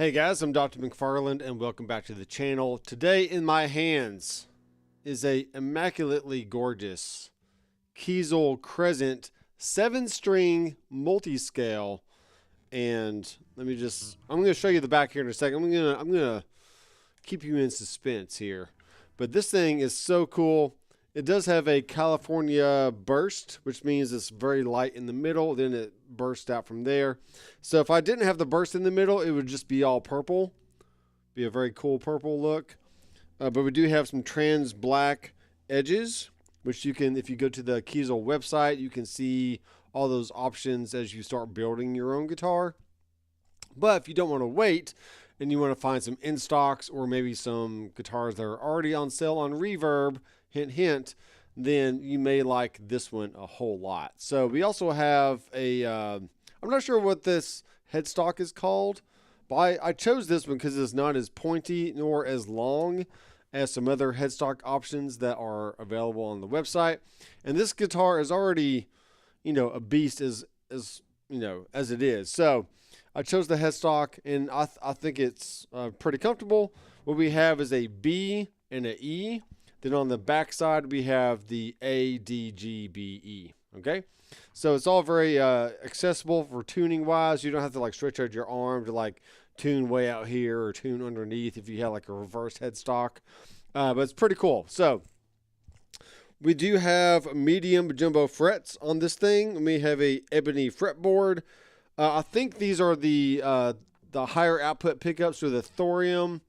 Hey guys, I'm Doctor McFarland and welcome back to the channel. Today in my hands is a immaculately gorgeous Kiesel Crescent 7-string multiscale. And I'm going to show you the back here in a second. I'm going to keep you in suspense here. But this thing is so cool. It does have a California burst, which means it's very light in the middle. Then it bursts out from there. So if I didn't have the burst in the middle, it would just be all purple. Be a very cool purple look. But we do have some trans black edges, which you can, if you go to the Kiesel website, you can see all those options as you start building your own guitar. But if you don't want to wait and you want to find some in stocks or maybe some guitars that are already on sale on Reverb, hint, hint, then you may like this one a whole lot. So we also have a, I'm not sure what this headstock is called, but I chose this one because it's not as pointy nor as long as some other headstock options that are available on the website. And this guitar is already, a beast as it is. So I chose the headstock and I think it's pretty comfortable. What we have is a B and an E. Then on the back side, we have the A, D, G, B, E. Okay? So it's all very accessible for tuning wise. You don't have to like stretch out your arm to like tune way out here or tune underneath if you have like a reverse headstock. But it's pretty cool. So we do have medium jumbo frets on this thing. We have a ebony fretboard. I think these are the higher output pickups for the Thorium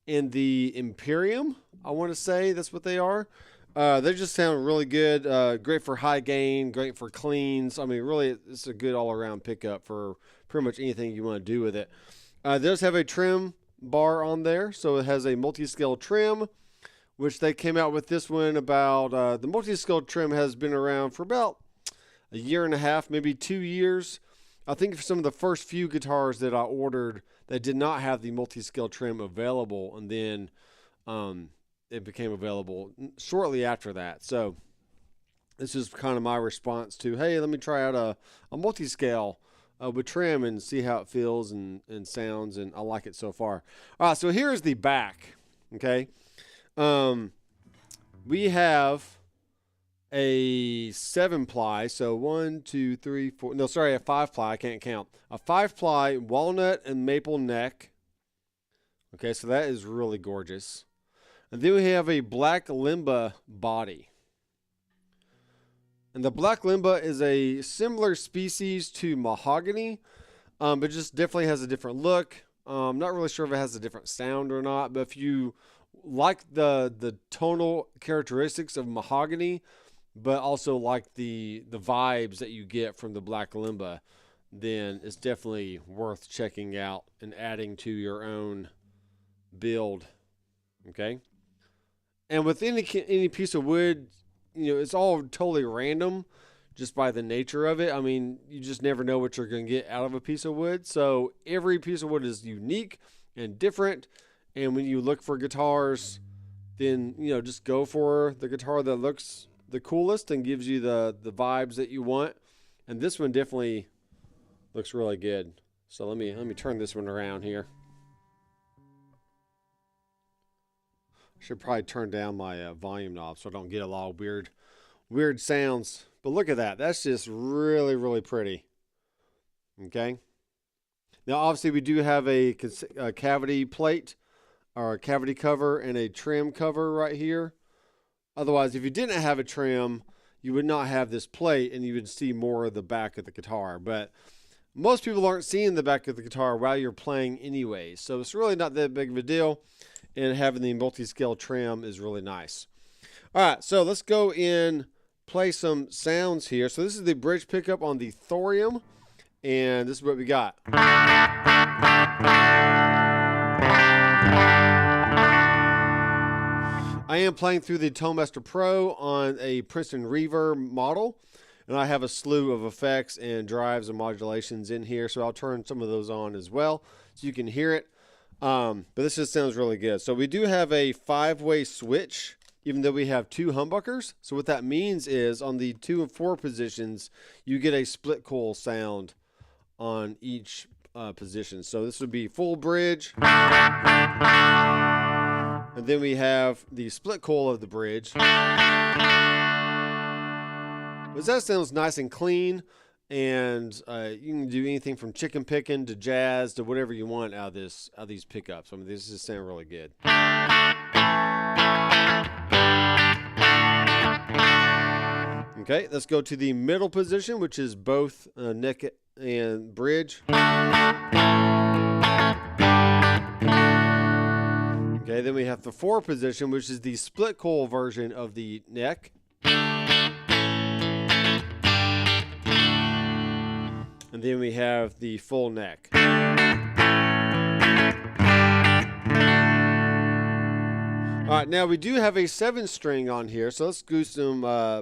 and the Imperium. I want to say that's what they are. They just sound really good. Great for high gain, great for cleans. I mean, really, it's a good all-around pickup for pretty much anything you want to do with it. It does have a trim bar on there, so it has a multi-scale trim, which they came out with this one about, the multi-scale trim has been around for about a year and a half, maybe 2 years. I think for some of the first few guitars that I ordered, they did not have the multi-scale trim available, and then it became available shortly after that. So this is kind of my response to, hey, let me try out a multi-scale with trim and see how it feels and sounds, and I like it so far. All right, so here's the back, okay? We have a 7-ply, so 1, 2, 3, 4, no, sorry, a 5-ply, I can't count. A 5-ply walnut and maple neck. Okay, so that is really gorgeous. And then we have a black limba body. And the black limba is a similar species to mahogany, but just definitely has a different look. I'm not really sure if it has a different sound or not, but if you like the tonal characteristics of mahogany, but also like the vibes that you get from the black limba, then it's definitely worth checking out and adding to your own build. Okay? And with any piece of wood, it's all totally random just by the nature of it. I mean, you just never know what you're going to get out of a piece of wood. So every piece of wood is unique and different. And when you look for guitars, then, just go for the guitar that looks the coolest and gives you the vibes that you want. And this one definitely looks really good. So let me turn this one around here. Should probably turn down my volume knob so I don't get a lot of weird sounds. But look at that. That's just really, really pretty. Okay. Now, obviously, we do have a cavity plate or a cavity cover and a trim cover right here. Otherwise, if you didn't have a trim, you would not have this plate and you would see more of the back of the guitar. But most people aren't seeing the back of the guitar while you're playing anyways. So it's really not that big of a deal. And having the multi-scale trim is really nice. All right, so let's go in, play some sounds here. So this is the bridge pickup on the Thorium, and this is what we got. I am playing through the ToneMaster Pro on a Princeton Reverb model, and I have a slew of effects and drives and modulations in here, so I'll turn some of those on as well so you can hear it. But this just sounds really good. So we do have a 5-way switch, even though we have 2 humbuckers. So what that means is on the 2 and 4 positions, you get a split coil sound on each positions. So this would be full bridge. And then we have the split coil of the bridge. But that sounds nice and clean. And you can do anything from chicken picking to jazz to whatever you want out of these pickups. I mean, this just sounds really good. Okay, let's go to the middle position, which is both neck and bridge. Okay, then we have the 4 position, which is the split coil version of the neck. And then we have the full neck. All right, now we do have a 7-string on here, so let's do some,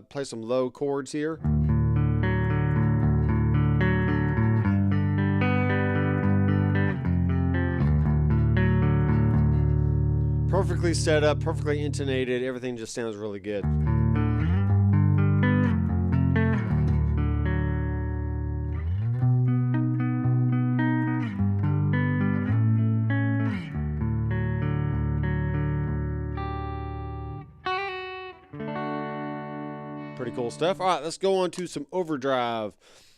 play some low chords here. Perfectly set up, perfectly intonated, everything just sounds really good. Pretty cool stuff. All right, let's go on to some overdrive.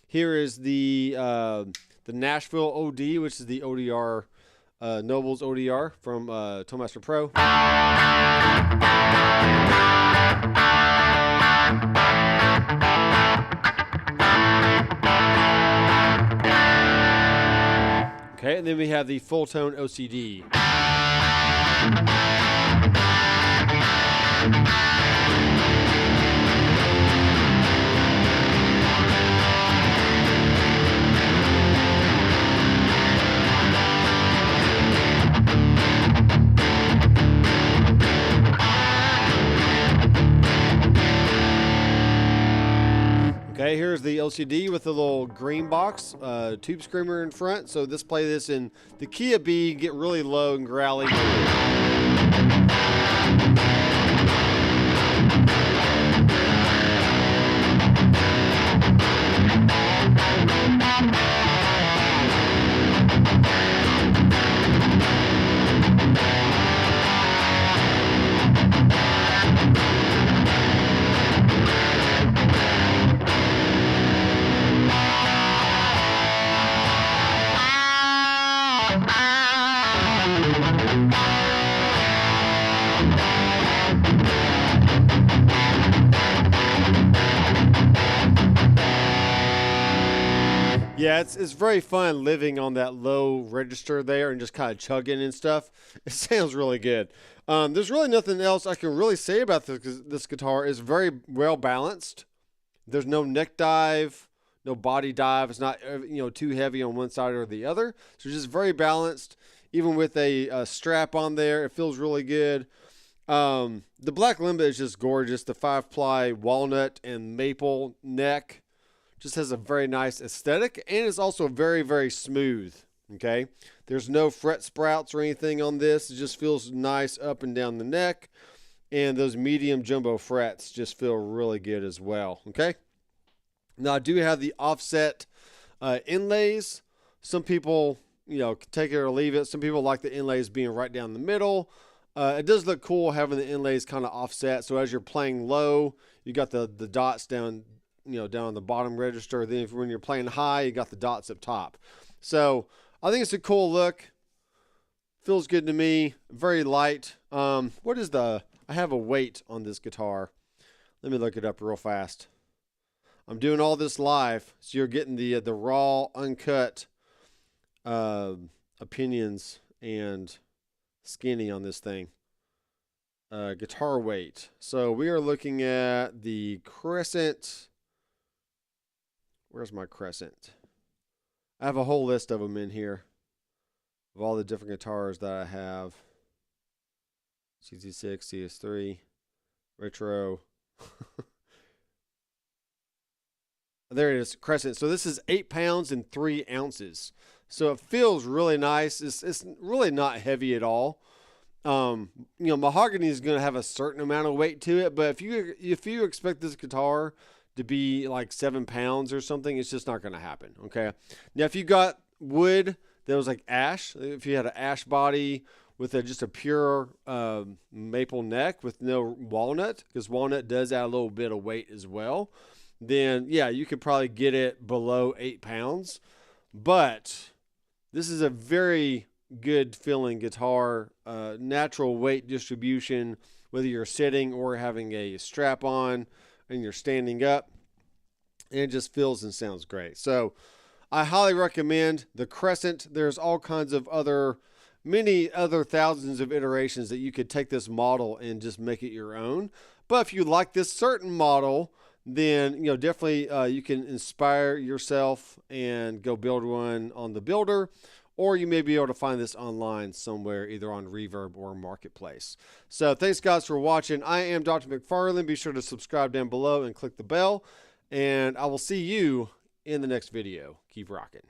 Here is the Nashville OD, which is the ODR, Noble's ODR from Tonemaster Pro. Okay, and then we have the full tone OCD. Okay, here's the LCD with the little green box, tube screamer in front. So let's play this in the key of B, get really low and growly. Yeah, it's very fun living on that low register there and just kind of chugging and stuff. It sounds really good. There's really nothing else I can really say about this guitar. It's very well balanced. There's no neck dive, no body dive. It's not too heavy on one side or the other. So it's just very balanced. Even with a strap on there, it feels really good. The black limba is just gorgeous. The 5-ply walnut and maple neck just has a very nice aesthetic, and it's also very, very smooth. Okay, there's no fret sprouts or anything on this. It just feels nice up and down the neck, and those medium jumbo frets just feel really good as well. Okay, now I do have the offset inlays. Some people take it or leave it. Some people like the inlays being right down the middle. It does look cool having the inlays kind of offset, so as you're playing low, you got the dots down down on the bottom register. Then when you're playing high, you got the dots up top. So I think it's a cool look. Feels good to me. Very light. I have a weight on this guitar. Let me look it up real fast. I'm doing all this live, so you're getting the raw, uncut opinions and skinny on this thing. Guitar weight. So we are looking at the Crescent. Where's my Crescent? I have a whole list of them in here of all the different guitars that I have. CZ6, CS3, Retro. There it is, Crescent. So this is 8 pounds and 3 ounces. So it feels really nice. It's really not heavy at all. Mahogany is going to have a certain amount of weight to it, but if you expect this guitar to be like 7 pounds or something, it's just not going to happen. Okay. Now, if you got wood that was like ash, if you had an ash body with just a pure maple neck with no walnut, because walnut does add a little bit of weight as well, then yeah, you could probably get it below 8 pounds. But this is a very good feeling guitar, natural weight distribution, whether you're sitting or having a strap on and you're standing up, and it just feels and sounds great. So I highly recommend the Crescent. There's all kinds of many other thousands of iterations that you could take this model and just make it your own. But if you like this certain model, then definitely you can inspire yourself and go build one on the builder, or you may be able to find this online somewhere, either on Reverb or Marketplace. So thanks guys for watching. I am Dr. McFarland. Be sure to subscribe down below and click the bell, and I will see you in the next video. Keep rocking.